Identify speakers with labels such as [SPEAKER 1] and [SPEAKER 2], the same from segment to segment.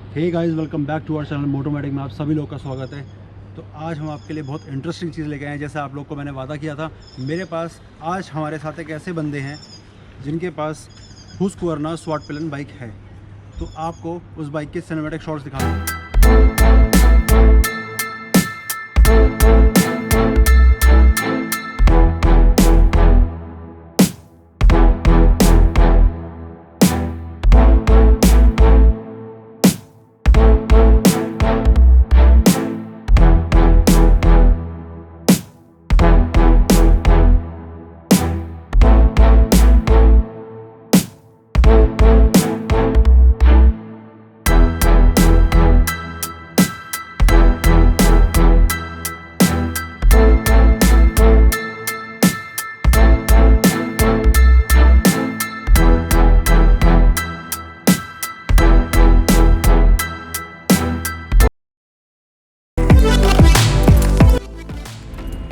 [SPEAKER 1] Hey guys, welcome back to our channel Motomatic में आप सभी लोग का स्वागत है। तो आज हम आपके लिए बहुत इंटरेस्टिंग चीज़ लेके आए हैं। जैसे आप लोग को मैंने वादा किया था, मेरे पास आज हमारे साथ एक ऐसे बंदे हैं जिनके पास हुस्कवर्ना स्वाट पिलन बाइक है। तो आपको उस बाइक के सिनेमैटिक शॉट्स दिखाऊंगा।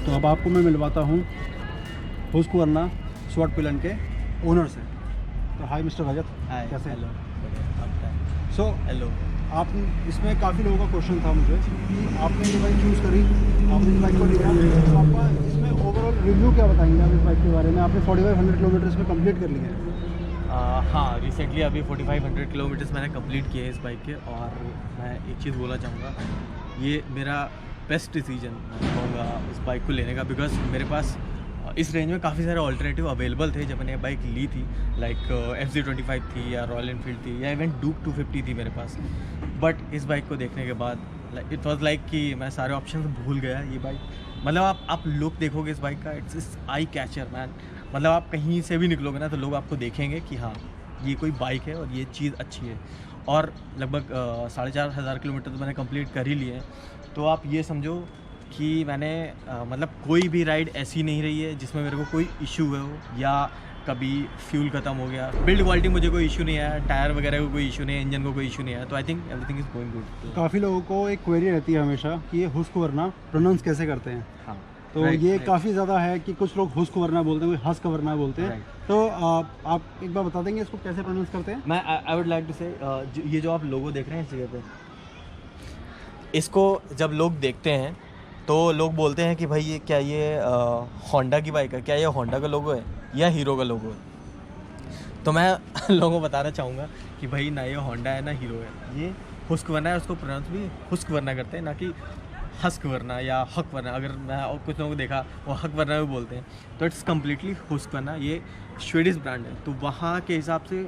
[SPEAKER 1] तो अब आपको मैं मिलवाता हूँ हुस्कवर्ना स्वाट पिलन के ओनर से। तो हाय मिस्टर रजत, कैसे?
[SPEAKER 2] हेलो।
[SPEAKER 1] So
[SPEAKER 2] hello.
[SPEAKER 1] आप इसमें काफ़ी लोगों का क्वेश्चन था मुझे कि आपने ये बाइक चूज़ करी, आपने इस बाइक को लिया, तो आपका इसमें ओवरऑल रिव्यू क्या बताएंगे आप इस बाइक के बारे में? आपने 4500 किलोमीटर इसमें कंप्लीट कर लिए हैं।
[SPEAKER 2] हाँ, रिसेंटली अभी 4500 किलोमीटर्स मैंने कंप्लीट किए हैं इस बाइक के। और मैं एक चीज़ बोलना चाहूँगा, ये मेरा बेस्ट डिसीजन मैं कहूँगा इस बाइक को लेने का, बिकॉज मेरे पास इस रेंज में काफ़ी सारे ऑल्टरनेटिव अवेलेबल थे जब मैंने ये बाइक ली थी। लाइक FZ25 थी या रॉयल एनफील्ड थी या इवन डूक 250 थी मेरे पास। बट इस बाइक को देखने के बाद इट वाज लाइक कि मैं सारे ऑप्शंस भूल गया। ये बाइक मतलब आप लुक देखोगे इस बाइक का, इट्स आई कैचर मैन। मतलब आप कहीं से भी निकलोगे ना तो लोग आपको देखेंगे कि हाँ, ये कोई बाइक है और ये चीज़ अच्छी है। और लगभग 4500 किलोमीटर तो मैंने कंप्लीट कर ही लिए हैं। तो आप ये समझो कि मैंने मतलब कोई भी राइड ऐसी नहीं रही है जिसमें मेरे को कोई इशू हुआ हो या कभी फ्यूल ख़त्म हो गया। बिल्ड क्वालिटी मुझे कोई इशू नहीं आया, टायर वगैरह को कोई इशू नहीं है, इंजन को कोई इशू नहीं आया। तो I think everything is going good.
[SPEAKER 1] काफ़ी लोगों को एक क्वेरी रहती है हमेशा कि ये हुस्कवर्ना प्रोनाउंस कैसे करते हैं।
[SPEAKER 2] हाँ,
[SPEAKER 1] तो ये काफ़ी ज़्यादा है कि कुछ लोग हुस्कवर्ना बोलते हैं, कोई हस्कवर्ना बोलते हैं। तो आप एक बार बता देंगे इसको कैसे प्रोनाउंस करते हैं?
[SPEAKER 2] मैं आई वुड लाइक टू से ये जो आप लोगो देख रहे हैं इस जगह पे, इसको जब लोग देखते हैं तो लोग बोलते हैं कि भाई ये क्या, ये होंडा की बाइक है क्या, ये होंडा का लोगो है या हीरो का लोगो है। तो मैं लोगों को बताना चाहूँगा कि भाई ना ये होंडा है ना हीरो है, ये हुस्कवर्ना है। उसको प्रोनाउंस भी हुस्कवर्ना करते हैं, ना कि हस्कवर्ना या हकवर्ना। अगर मैं और कुछ लोगों को देखा वो हकवर्ना भी बोलते हैं, तो इट्स कम्प्लीटली हुस्कवर्ना। ये स्वीडिश ब्रांड है, तो वहाँ के हिसाब से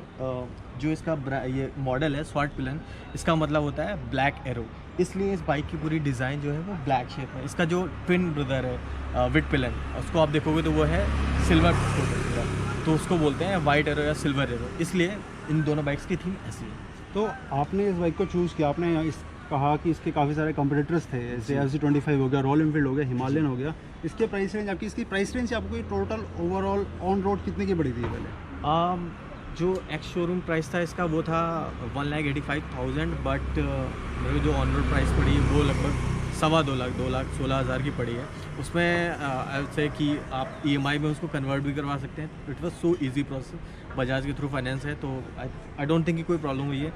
[SPEAKER 2] जो इसका ये मॉडल है स्वाट पिलन, इसका मतलब होता है ब्लैक एरो। इसलिए इस बाइक की पूरी डिज़ाइन जो है वो ब्लैक शेप है। इसका जो ट्विन ब्रदर है विट पिलन, उसको आप देखोगे तो वो है सिल्वर, तो उसको बोलते हैं वाइट एरो या सिल्वर एरो। इसलिए इन दोनों बाइक्स की थीम ऐसी है।
[SPEAKER 1] तो आपने इस बाइक को चूज़ किया, आपने इस कहा कि इसके काफ़ी सारे कंपटीटर्स थे, जैसे FZ25 हो गया, रॉयल एनफील्ड हो गया, हिमालयन हो गया। इसके प्राइस रेंज आपकी, इसकी प्राइस रेंज आपको ये टोटल ओवरऑल ऑन रोड कितने की पड़ी थी पहले?
[SPEAKER 2] जो एक्स शोरूम प्राइस था इसका वो था 1,85,000, बट मेरे को जो ऑन रोड प्राइस पड़ी वो लगभग 2.25 लाख 2,16,000 की पड़ी है। उसमें ऐसे कि आप EMI में उसको कन्वर्ट भी करवा सकते हैं। It was so easy process, Bajaj के थ्रू फाइनेंस है, तो आई डोंट थिंक कि कोई प्रॉब्लम हुई है।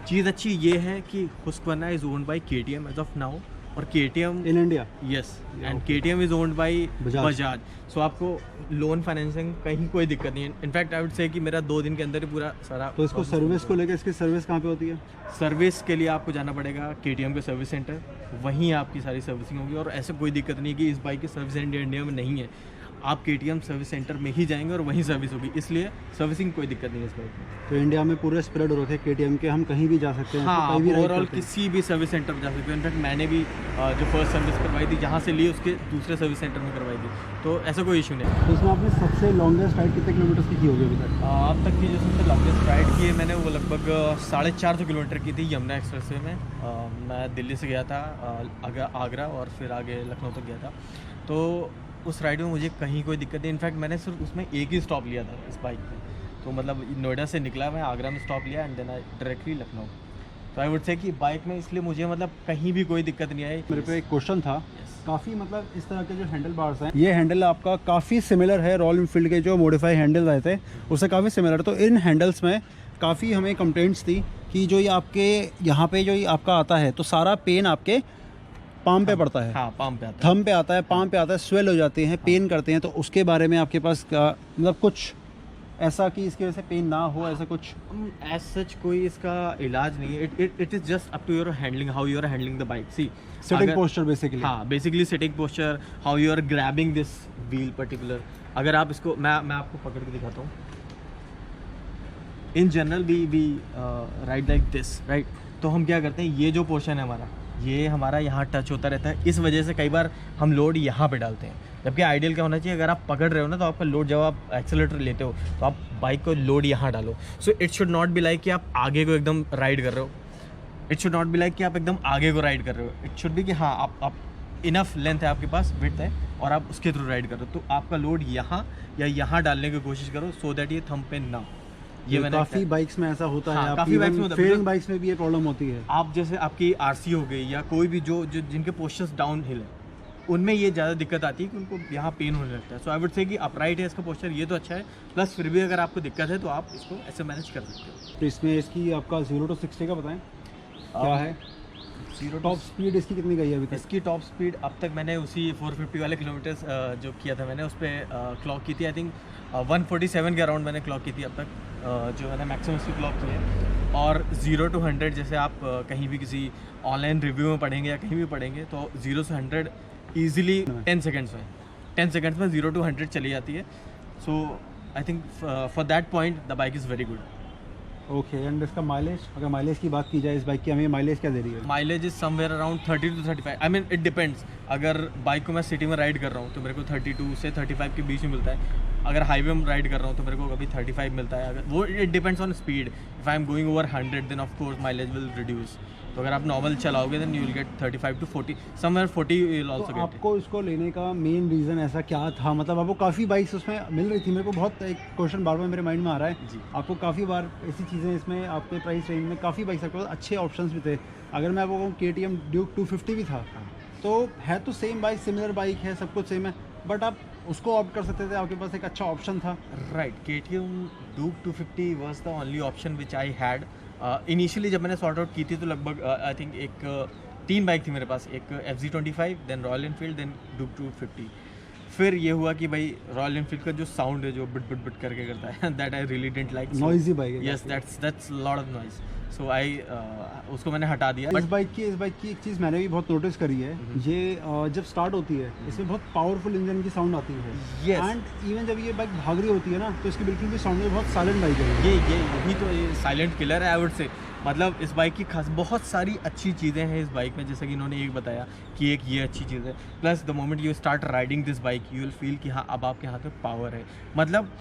[SPEAKER 2] चीज़ अच्छी ये है कि Husqvarna is owned by KTM as of now, और KTM
[SPEAKER 1] in India,
[SPEAKER 2] yes, and KTM is owned by
[SPEAKER 1] Bajaj.
[SPEAKER 2] Bajaj. So आपको लोन फाइनेंसिंग कहीं कोई दिक्कत नहीं है। इनफैक्ट आई वुड से कि मेरा 2 दिन के अंदर ही पूरा सारा।
[SPEAKER 1] तो इसको सर्विस को लेकर, इसकी सर्विस कहाँ पे होती है?
[SPEAKER 2] सर्विस के लिए आपको जाना पड़ेगा KTM के सर्विस सेंटर, वहीं आपकी सारी सर्विसिंग होगी। और ऐसे कोई दिक्कत नहीं कि इस बाइक की सर्विस इंडिया में नहीं है, आप KTM सर्विस सेंटर में ही जाएंगे और वहीं सर्विस होगी, इसलिए सर्विसिंग कोई दिक्कत नहीं है इस बाइक में।
[SPEAKER 1] तो इंडिया में पूरे स्प्रेड हो रखे KTM के, हम कहीं भी जा सकते हैं।
[SPEAKER 2] हाँ,
[SPEAKER 1] कहीं भी राइड
[SPEAKER 2] ओवरऑल
[SPEAKER 1] करते हैं।
[SPEAKER 2] किसी भी सर्विस सेंटर में जा सकते हो। इनफैक्ट मैंने भी जो फर्स्ट सर्विस करवाई थी जहाँ से ली उसके दूसरे सर्विस सेंटर में करवाई थी, तो ऐसा कोई इशू नहीं है।
[SPEAKER 1] तो इसमें आपने सबसे लॉन्गेस्ट राइड कितने किलोमीटर की होगी अभी तक?
[SPEAKER 2] अब तक की जो सबसे लॉन्गेस्ट राइड की है मैंने वो लगभग 450 किलोमीटर की थी यमुना एक्सप्रेसवे में। मैं दिल्ली से गया था आगरा और फिर आगे लखनऊ तक गया था। तो उस राइड में मुझे कहीं कोई दिक्कत नहीं। इनफैक्ट मैंने सिर्फ उसमें एक ही स्टॉप लिया था इस बाइक में। तो मतलब नोएडा से निकला, मैं आगरा में स्टॉप लिया and then I directly Lucknow. तो आई वुड से कि बाइक में इसलिए मुझे मतलब कहीं भी कोई दिक्कत नहीं आई।
[SPEAKER 1] मेरे पे एक क्वेश्चन था, काफ़ी मतलब इस तरह के जो हैंडल बार्स हैं, ये हैंडल आपका काफ़ी सिमिलर है रॉयल एनफील्ड के जो मॉडिफाई हैंडल आए थे उससे काफ़ी सिमिलर। तो इन हैंडल्स में काफ़ी हमें कंप्लेंट्स थी कि जो ये आपके यहाँ पे जो ये आपका आता है तो सारा पेन आपके पाम पे पड़ता है,
[SPEAKER 2] हाँ पाम पे आता है,
[SPEAKER 1] थंब पे आता है, पाम पे आता है, स्वेल हो जाते हैं, पेन करते हैं। तो उसके बारे में आपके पास मतलब कुछ ऐसा कि इसकी वजह से पेन ना हो, ऐसा कुछ?
[SPEAKER 2] एज सच कोई इसका इलाज नहीं है। It is just up to your handling, how you are handling the bike. See
[SPEAKER 1] sitting posture basically.
[SPEAKER 2] हाँ, basically sitting posture, how you are grabbing this wheel particular. अगर आप इसको मैं आपको पकड़ के दिखाता हूँ। In general we ride like this, right. तो हम क्या करते हैं, ये जो पोर्शन है हमारा, ये हमारा यहाँ टच होता रहता है। इस वजह से कई बार हम लोड यहाँ पे डालते हैं, जबकि आइडियल क्या होना चाहिए, अगर आप पकड़ रहे हो ना तो आपका लोड, जब आप एक्सेलेरेटर लेते हो तो आप बाइक को लोड यहाँ डालो। So it should not be like कि आप आगे को एकदम राइड कर रहे हो। It should not be like कि आप एकदम आगे को राइड कर रहे हो। इट शुड बी कि हाँ आप इनफ लेंथ है आपके पास, विड्थ है, और आप उसके थ्रू राइड कर रहे हो। तो आपका लोड यहाँ या यहाँ डालने की कोशिश करो, सो दैट ये थंब पे ना।
[SPEAKER 1] ये काफ़ी बाइक्स में ऐसा होता
[SPEAKER 2] हाँ,
[SPEAKER 1] है,
[SPEAKER 2] काफ़ी बाइक्स में होता है।
[SPEAKER 1] फेयरिंग बाइक्स में भी ये प्रॉब्लम होती है।
[SPEAKER 2] आप जैसे आपकी आरसी हो गई या कोई भी जो जिनके पोस्चर्स डाउन हिल है, उनमें ये ज़्यादा दिक्कत आती है कि उनको यहाँ पेन होने लगता है। सो आई वुड से कि अपराइट है इसका पोस्चर, ये तो अच्छा है, प्लस फिर भी अगर आपको दिक्कत है तो आप इसको ऐसे मैनेज कर सकते हो।
[SPEAKER 1] तो इसमें इसकी आपका 0 to 60 का बताएं क्या है? टॉप स्पीड इसकी कितनी गई है अभी तक?
[SPEAKER 2] इसकी टॉप स्पीड अब तक मैंने उसी 450 वाले किलोमीटर्स जो किया था मैंने, उस पर क्लॉक की थी। आई थिंक 147 के अराउंड मैंने क्लॉक की थी अब तक, जो मैंने मैक्सिमम उसकी क्लॉक की है। और 0 to 100 जैसे आप कहीं भी किसी ऑनलाइन रिव्यू में पढ़ेंगे या कहीं भी पढ़ेंगे, तो 0 से 100 ईजिली 10 सेकेंड्स में 0 to 100 चली जाती है। So I think for that point the bike is very good.
[SPEAKER 1] Okay, and इसका माइलेज, अगर माइलेज की बात की जाए इस बाइक की, हमें माइलेज क्या दे रही है?
[SPEAKER 2] Mileage is somewhere around 30 to 35। I mean it depends. अगर बाइक को मैं सिटी में राइड कर रहा हूँ तो मेरे को 32 से 35 के बीच में मिलता है। अगर हाईवे में राइड कर रहा हूँ तो मेरे को कभी 35 मिलता है। अगर वो it depends on speed. If I am going over 100 then of course mileage will reduce. तो अगर आप नॉर्मल चलाओगे then you will get 35 to 40, somewhere 40 you will also
[SPEAKER 1] तो
[SPEAKER 2] गेट।
[SPEAKER 1] आपको इसको लेने का मेन रीज़न ऐसा क्या था? मतलब आपको काफ़ी बाइक्स उसमें मिल रही थी, मेरे को बहुत एक क्वेश्चन बार बार मेरे माइंड में आ रहा है
[SPEAKER 2] जी।
[SPEAKER 1] आपको काफ़ी बार ऐसी चीज़ें इसमें आपके प्राइस रेंज में काफ़ी बाइक्स, आपके पास अच्छे ऑप्शंस भी थे। अगर मैं आपको कहूँ KTM ड्यूक 250 भी था, तो है तो सेम बाइक, सिमिलर बाइक है, सब कुछ सेम है, बट आप उसको ऑप्ट कर सकते थे, आपके पास एक अच्छा ऑप्शन था।
[SPEAKER 2] Right, KTM Duke 250 was the only option which I had initially. जब मैंने सॉर्ट आउट की थी तो लगभग आई थिंक एक 3 बाइक थी मेरे पास, एक FZ25, then Royal Enfield, then Duke 250। फिर ये हुआ कि भाई रॉयल एनफील्ड का जो साउंड है जो बिट बिट बिट करके करता है, that I really didn't like.
[SPEAKER 1] Noisy bike है।
[SPEAKER 2] Yes, that's lot of noise. So I उसको मैंने हटा दिया।
[SPEAKER 1] इस बाइक की एक चीज़ मैंने भी बहुत नोटिस करी है, ये जब स्टार्ट होती है इसमें बहुत पावरफुल इंजन की साउंड आती है।
[SPEAKER 2] Yes.
[SPEAKER 1] एंड इवन जब ये बाइक भाग रही होती है ना तो इसकी बिल्कुल भी साउंड में बहुत साइलेंट बाइक है।
[SPEAKER 2] यही तो ये साइलेंट किलर है आई वुड से। मतलब इस बाइक की खास बहुत सारी अच्छी चीज़ें हैं इस बाइक में, जैसे कि इन्होंने एक बताया कि एक ये अच्छी चीज़ है, plus the moment you start riding this bike you will feel कि हाँ अब आपके हाथ में पावर है। मतलब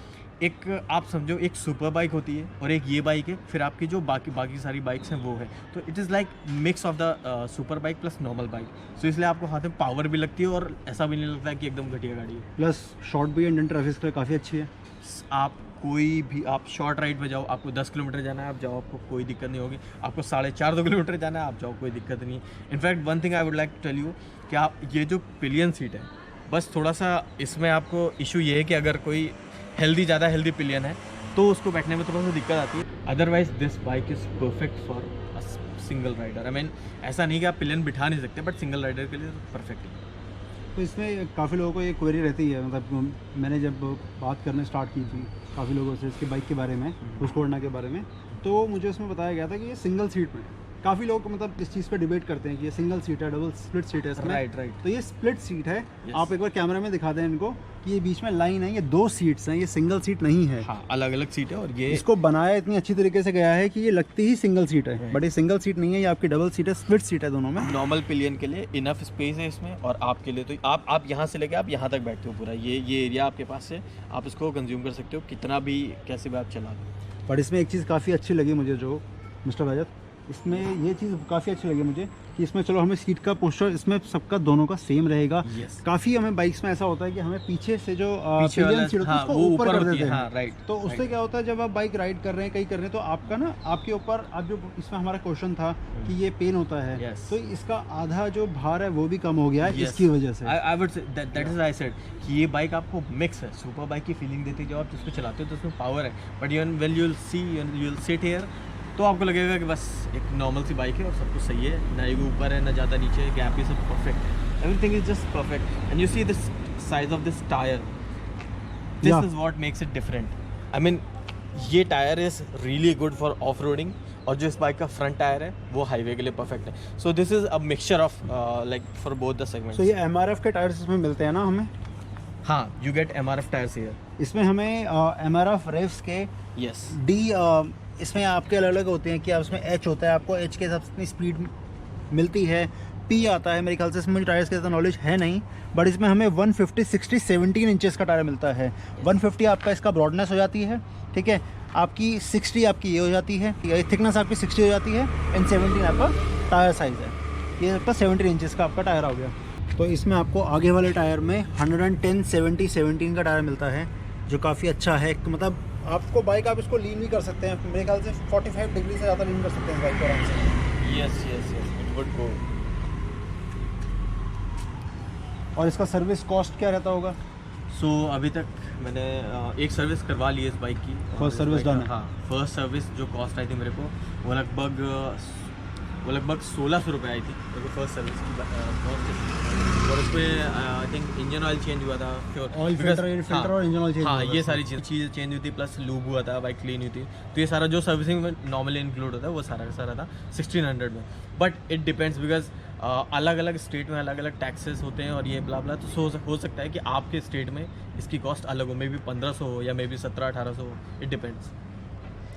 [SPEAKER 2] एक आप समझो एक सुपर बाइक होती है और एक ये बाइक है, फिर आपकी जो बाकी सारी बाइक्स हैं वो है, तो it is like mix of the super bike plus normal bike. So इसलिए आपको हाथ में पावर भी लगती है और ऐसा भी नहीं लगता है कि एकदम घटिया गाड़ी है।
[SPEAKER 1] प्लस शॉर्ट भी इंडियन ट्रैफिक के लिए काफ़ी अच्छी है।
[SPEAKER 2] आप कोई भी आप शॉर्ट राइड पे जाओ, आपको 10 किलोमीटर जाना है आप जाओ, आपको कोई दिक्कत नहीं होगी। आपको 4.5-2 किलोमीटर जाना है आप जाओ, कोई दिक्कत नहीं है। In fact one thing I would like to tell you कि आप ये जो पिलियन सीट है, बस थोड़ा सा इसमें आपको इशू ये है कि अगर कोई ज़्यादा हेल्दी पिलियन है तो उसको बैठने में थोड़ा सा दिक्कत आती है। Otherwise this bike is perfect for a single rider. I mean ऐसा नहीं कि आप पिलियन बिठा नहीं सकते, बट सिंगल राइडर के लिए परफेक्ट है।
[SPEAKER 1] तो इसमें काफ़ी लोगों को ये क्वेरी रहती है, मतलब मैंने जब बात करने स्टार्ट की थी काफ़ी लोगों से इसके बाइक के बारे में, हुस्कोर्ना के बारे में, तो मुझे उसमें बताया गया था कि ये सिंगल सीट में काफ़ी लोग मतलब इस चीज़ पे डिबेट करते हैं कि ये सिंगल सीट है, डबल स्प्लिट सीट है इसमें।
[SPEAKER 2] राइट।
[SPEAKER 1] तो ये स्प्लिट सीट है।
[SPEAKER 2] Yes.
[SPEAKER 1] आप एक बार कैमरा में दिखा दें इनको कि ये बीच में लाइन है, ये 2 सीट्स हैं, ये सिंगल सीट नहीं है।
[SPEAKER 2] हाँ, अलग अलग सीट है और ये
[SPEAKER 1] इसको बनाया इतनी अच्छी तरीके से गया है कि ये लगती ही सिंगल सीट है, बट ये सिंगल सीट नहीं है, ये आपकी डबल सीट है, स्प्लिट सीट है दोनों में।
[SPEAKER 2] नॉर्मल पिलियन के लिए इनफ स्पेस है इसमें, और आपके लिए तो आप यहाँ से लेके आप यहाँ तक बैठते हो, पूरा ये एरिया आपके पास है, आप इसको कंज्यूम कर सकते हो कितना भी कैसे भी आप चला लो।
[SPEAKER 1] बट इसमें एक चीज़ काफ़ी अच्छी लगी मुझे जो मिस्टर रजत, इसमें ये चीज़ काफ़ी अच्छी लगी मुझे कि इसमें चलो हमें सीट का पोस्चर इसमें सबका दोनों का सेम रहेगा।
[SPEAKER 2] Yes.
[SPEAKER 1] काफ़ी हमें बाइक्स में ऐसा होता है कि हमें पीछे से जो
[SPEAKER 2] पीछे वाला,
[SPEAKER 1] सीट होती है
[SPEAKER 2] हाँ,
[SPEAKER 1] उसको
[SPEAKER 2] वो
[SPEAKER 1] ऊपर
[SPEAKER 2] ऊपर
[SPEAKER 1] कर
[SPEAKER 2] होती
[SPEAKER 1] देते
[SPEAKER 2] है,
[SPEAKER 1] हैं।
[SPEAKER 2] हाँ, राइट।
[SPEAKER 1] तो उससे क्या होता है जब आप बाइक राइड कर रहे हैं कहीं कर रहे हैं तो आपका ना आपके ऊपर अब जो इसमें हमारा क्वेश्चन था कि ये पेन होता है,
[SPEAKER 2] Yes.
[SPEAKER 1] तो इसका आधा जो भार है वो भी कम हो गया है
[SPEAKER 2] Yes.
[SPEAKER 1] इसकी वजह से।
[SPEAKER 2] I would say that is I said कि ये बाइक आपको मिक्स है, सुपर बाइक की फीलिंग देती है। जब आप जिस पे चलाते हो तो उसमें पावर है, but even when you will sit here तो आपको लगेगा कि बस एक नॉर्मल सी बाइक है और सब कुछ सही है, ना ये ऊपर है ना ज़्यादा नीचे है, गैप ये सब परफेक्ट है, everything is just perfect. And you see this size of this tyre, this
[SPEAKER 1] Yeah.
[SPEAKER 2] Is what makes it different. I mean ये tyre is really good for off roading, और जो इस बाइक का front tyre है वो highway के लिए perfect है। So this is a mixture of like for both the segments.
[SPEAKER 1] तो ये MRF के टायर्स इसमें मिलते हैं ना हमें?
[SPEAKER 2] हाँ, you get MRF tyres here.
[SPEAKER 1] इसमें हमें MRF रेव्स के
[SPEAKER 2] यस,
[SPEAKER 1] डी इसमें आपके अलग अलग होते हैं कि आप उसमें एच होता है, आपको एच के हिसाब से इतनी स्पीड मिलती है, पी आता है। मेरे ख्याल से इसमें टायर्स के ज़्यादा नॉलेज है नहीं, बट इसमें हमें 150 60 17 इंचेस का टायर मिलता है। 150 आपका इसका ब्रॉडनेस हो जाती है, ठीक है, आपकी 60 आपकी ये हो जाती है, थिकनेस आपकी 60 हो जाती है, एंड 17 आपका टायर साइज़ है। ये आपका 17 इंचेस का आपका टायर हो गया। तो इसमें आपको आगे वाले टायर में 110 70 17 का टायर मिलता है, जो काफ़ी अच्छा है। मतलब आपको बाइक आप इसको लीन भी कर सकते हैं, मेरे ख्याल से 45 डिग्री से ज़्यादा लीन कर सकते हैं बाइक को आराम से।
[SPEAKER 2] Yes, yes, yes, it would go.
[SPEAKER 1] और इसका सर्विस कॉस्ट क्या रहता होगा?
[SPEAKER 2] सो अभी तक मैंने एक सर्विस करवा ली है इस बाइक की।
[SPEAKER 1] First service done है?
[SPEAKER 2] हाँ, फर्स्ट सर्विस जो कॉस्ट आई थी मेरे को वो लगभग 1600 रुपये आई थी मेरे को फर्स्ट सर्विस की कॉस्ट। और उसमें I think engine oil change हुआ था,
[SPEAKER 1] ऑयल फिल्टर, एयर फिल्टर और इंजन ऑयल चेंज।
[SPEAKER 2] हाँ, ये सारी चीज़ें चेंज हुई थी, प्लस लूब हुआ था, बाइक क्लीन हुई थी। तो ये सारा जो सर्विसिंग में नॉर्मली इंक्लूड होता है वो सारा का सारा था 1600 में। बट इट डिपेंड्स बिकॉज अलग अलग स्टेट में अलग अलग टैक्सेस होते हैं और ये ब्ला ब्ला, तो हो सकता है कि आपके स्टेट में इसकी कॉस्ट अलग हो, मे बी 1500 हो या मे बी 1700-1800 हो, इट डिपेंड्स।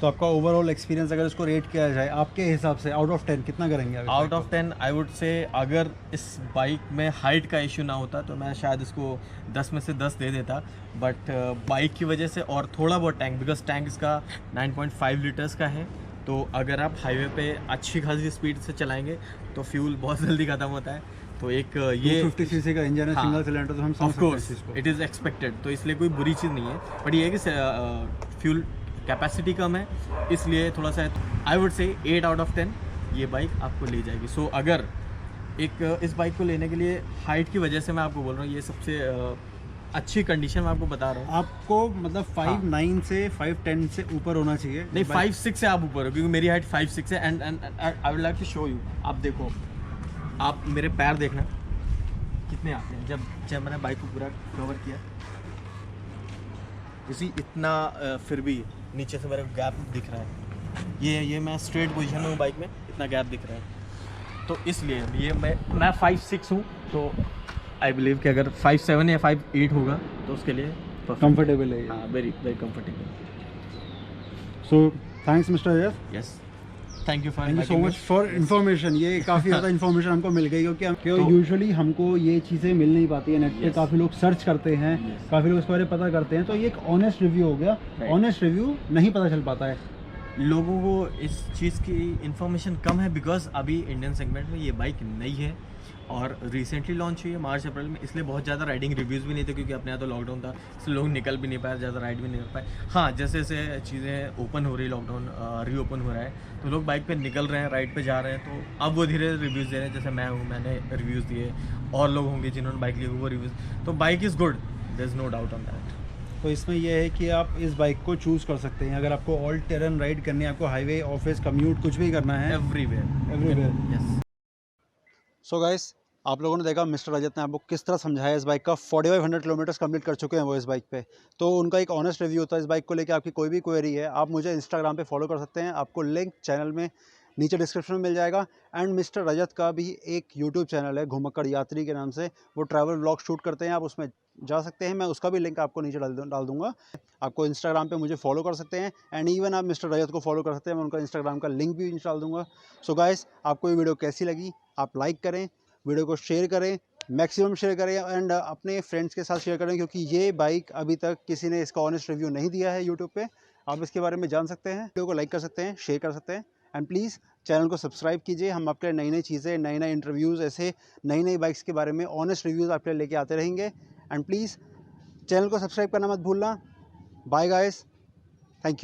[SPEAKER 1] तो आपका ओवरऑल एक्सपीरियंस अगर इसको रेट किया जाए आपके हिसाब से आउट ऑफ 10 कितना करेंगे?
[SPEAKER 2] Out of 10 I would say अगर इस बाइक में हाइट का इशू ना होता तो मैं शायद इसको 10 में से 10 दे देता, बट बाइक की वजह से और थोड़ा बहुत टैंक, बिकॉज टैंक इसका 9.5 लीटर्स का है, तो अगर आप हाईवे पे अच्छी खासी स्पीड से चलाएंगे तो फ्यूल बहुत जल्दी ख़त्म होता है। तो एक ये
[SPEAKER 1] 250 सीसी का इंजन है,
[SPEAKER 2] हाँ,
[SPEAKER 1] सिंगल सिलेंडर, तो हम समझ
[SPEAKER 2] ऑफ
[SPEAKER 1] सकते हैं
[SPEAKER 2] कोर्स
[SPEAKER 1] इस चीज़ को।
[SPEAKER 2] इट इज़ एक्सपेक्टेड, तो इसलिए कोई बुरी चीज़ नहीं है, बट ये है कि फ्यूल कैपेसिटी कम है, इसलिए थोड़ा सा I would say 8 out of 10 ये बाइक आपको ले जाएगी। सो अगर एक इस बाइक को लेने के लिए हाइट की वजह से मैं आपको बोल रहा हूँ ये सबसे अच्छी कंडीशन मैं आपको बता रहा हूँ।
[SPEAKER 1] आपको मतलब 5'9" से 5'10" से ऊपर होना चाहिए।
[SPEAKER 2] नहीं, 5'6" से आप ऊपर हो, क्योंकि मेरी हाइट 5'6" है। And I would like to show you, आप देखो, आप मेरे पैर देखना कितने आते हैं जब मैंने बाइक को पूरा कवर किया, इसी इतना फिर भी नीचे से मेरे को गैप दिख रहा है। ये मैं स्ट्रेट पोजीशन में हूँ बाइक में, इतना गैप दिख रहा है, तो इसलिए ये मैं 5'6" हूँ, तो आई बिलीव कि अगर 5'7" या 5'8" होगा तो उसके लिए
[SPEAKER 1] कंफर्टेबल है।
[SPEAKER 2] हाँ, very very comfortable.
[SPEAKER 1] So thanks mister Ajay,
[SPEAKER 2] yes, thank you
[SPEAKER 1] so much for information. ये काफ़ी ज़्यादा इन्फॉर्मेशन हमको मिल गई, क्योंकि
[SPEAKER 2] तो-
[SPEAKER 1] यूजुअली हमको ये चीज़ें मिल नहीं पाती है नेट पे।
[SPEAKER 2] Yes.
[SPEAKER 1] काफ़ी लोग सर्च करते हैं,
[SPEAKER 2] Yes.
[SPEAKER 1] काफ़ी लोग इसके बारे में पता करते हैं, तो ये एक ऑनेस्ट रिव्यू हो गया।
[SPEAKER 2] Right.
[SPEAKER 1] ऑनेस्ट रिव्यू नहीं पता चल पाता है
[SPEAKER 2] लोगों को, इस चीज़ की इन्फॉर्मेशन कम है, बिकॉज अभी इंडियन सेगमेंट में ये बाइक नई है और रिसेंटली लॉन्च हुई है मार्च अप्रैल में, इसलिए बहुत ज़्यादा राइडिंग रिव्यूज़ भी नहीं थे, क्योंकि अपने यहाँ तो लॉकडाउन था, इसलिए लोग निकल भी नहीं पाए, ज़्यादा राइड भी नहीं कर पाए। हाँ, जैसे जैसे चीज़ें ओपन हो रही, लॉकडाउन रीओपन हो रहा है, तो लोग बाइक पे निकल रहे हैं, राइड पे जा रहे हैं, तो अब वो धीरे धीरे रिव्यूज़ दे रहे हैं। जैसे मैं हूँ, मैंने रिव्यूज़ दिए, और लोग होंगे जिन्होंने बाइक ली वो रिव्यूज़, तो bike is good, there is no doubt on that.
[SPEAKER 1] तो इसमें यह है कि आप इस बाइक को चूज़ कर सकते हैं अगर आपको ऑल टेरन राइड करनी है, आपको हाईवे, ऑफिस, कम्यूट कुछ भी करना है,
[SPEAKER 2] एवरीवेयर। यस।
[SPEAKER 1] सो गाइस, आप लोगों ने देखा मिस्टर रजत ने आपको किस तरह समझाया इस बाइक का। 4500 किलोमीटर्स कंप्लीट कर चुके हैं वो इस बाइक पे, तो उनका एक ऑनेस्ट रिव्यू होता है इस बाइक को लेके। आपकी कोई भी क्वेरी है आप मुझे इंस्टाग्राम पे फॉलो कर सकते हैं, आपको लिंक चैनल में नीचे डिस्क्रिप्शन में मिल जाएगा। एंड मिस्टर रजत का भी एक यूट्यूब चैनल है घुमक्कड़ यात्री के नाम से, वो ट्रैवल व्लॉग शूट करते हैं, आप उसमें जा सकते हैं, मैं उसका भी लिंक आपको नीचे डाल दूंगा। आपको इंस्टाग्राम पे मुझे फॉलो कर सकते हैं, एंड इवन आप मिस्टर रजत को फॉलो कर सकते हैं, मैं उनका इंस्टाग्राम का लिंक भी नीचे डाल दूंगा। सो गाइस, आपको ये वीडियो कैसी लगी आप लाइक करें, वीडियो को शेयर करें, मैक्सिमम शेयर करें, एंड अपने फ्रेंड्स के साथ शेयर करें, क्योंकि ये बाइक अभी तक किसी ने इसका ऑनेस्ट रिव्यू नहीं दिया है यूट्यूब पे। आप इसके बारे में जान सकते हैं, वीडियो को लाइक कर सकते हैं, शेयर कर सकते हैं, एंड प्लीज़ चैनल को सब्सक्राइब कीजिए। हम आपके लिए नई नई चीज़ें, नए नए इंटरव्यूज़, ऐसे नई नई बाइक्स के बारे में ऑनेस्ट रिव्यूज़ आपके लिए लेके आते रहेंगे। एंड प्लीज़ चैनल को सब्सक्राइब करना मत भूलना। Bye guys.